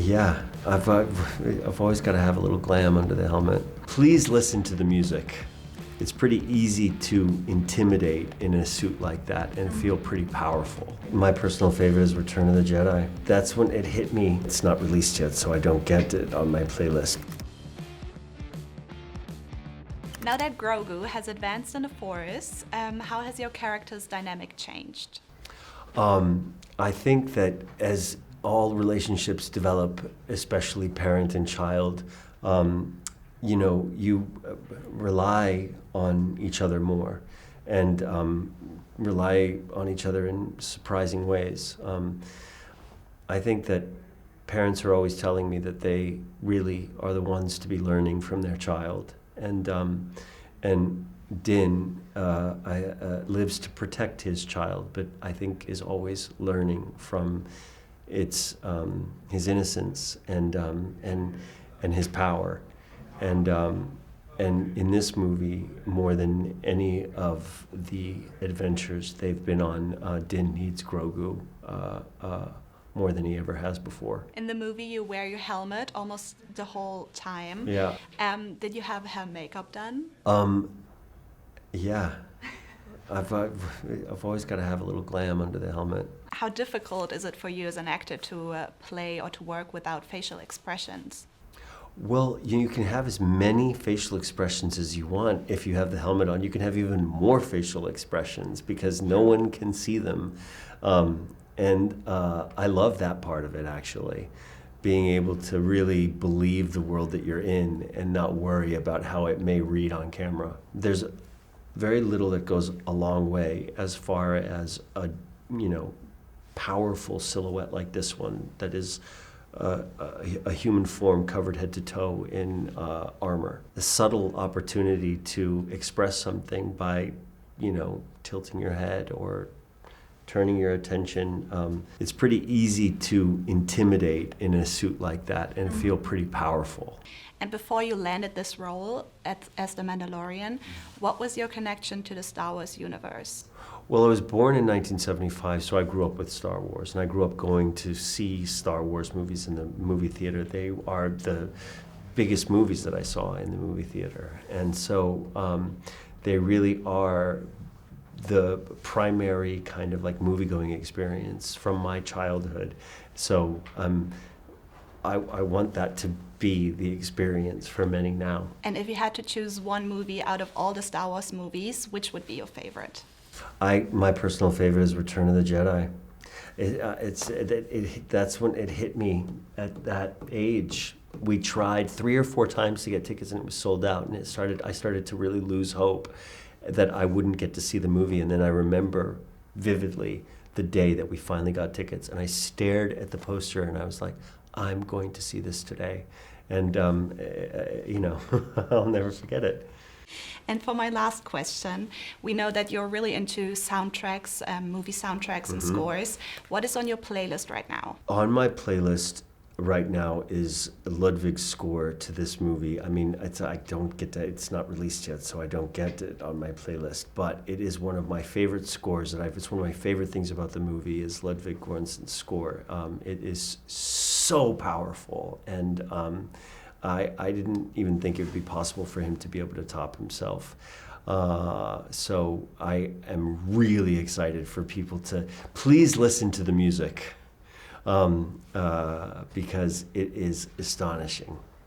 Yeah, I've always got to have a little glam under the helmet. Please listen to the music. It's pretty easy to intimidate in a suit like that and feel pretty powerful. My personal favorite is Return of the Jedi. That's when it hit me. It's not released yet, so I don't get it on my playlist. Now that Grogu has advanced in the Force, how has your character's dynamic changed? I think that as all relationships develop, especially parent and child, you rely on each other more and rely on each other in surprising ways. I think that parents are always telling me that they really are the ones to be learning from their child. And Din lives to protect his child, but I think is always learning from his innocence and his power. And in this movie, more than any of the adventures they've been on, Din needs Grogu more than he ever has before. In the movie, you wear your helmet almost the whole time. Yeah. Did you have hair makeup done? Yeah. I've always got to have a little glam under the helmet. How difficult is it for you as an actor to play or to work without facial expressions? Well, you can have as many facial expressions as you want if you have the helmet on. You can have even more facial expressions because no one can see them. I love that part of it, actually. Being able to really believe the world that you're in and not worry about how it may read on camera. There's very little that goes a long way as far as a powerful silhouette like this one that is a human form covered head to toe in armor. The subtle opportunity to express something by, tilting your head or turning your attention. It's pretty easy to intimidate in a suit like that and feel pretty powerful. And before you landed this role as the Mandalorian, what was your connection to the Star Wars universe? Well, I was born in 1975, so I grew up with Star Wars, and I grew up going to see Star Wars movies in the movie theater. They are the biggest movies that I saw in the movie theater, and so they really are the primary kind of like movie-going experience from my childhood. So I want that to be the experience for many now. And if you had to choose one movie out of all the Star Wars movies, which would be your favorite? My personal favorite is Return of the Jedi. That's when it hit me at that age. We tried 3 or 4 times to get tickets and it was sold out, and I started to really lose hope that I wouldn't get to see the movie. And then I remember vividly the day that we finally got tickets, and I stared at the poster and I was like, I'm going to see this today. And I'll never forget it. And for my last question, we know that you're really into soundtracks, movie soundtracks and scores. What is on your playlist right now? On my playlist right now is Ludwig's score to this movie. I mean, it's not released yet, so I don't get it on my playlist, but it is one of my favorite scores it's one of my favorite things about the movie is Ludwig Göransson's score. It is so powerful, and I didn't even think it would be possible for him to be able to top himself. So I am really excited for people to please listen to the music because it is astonishing.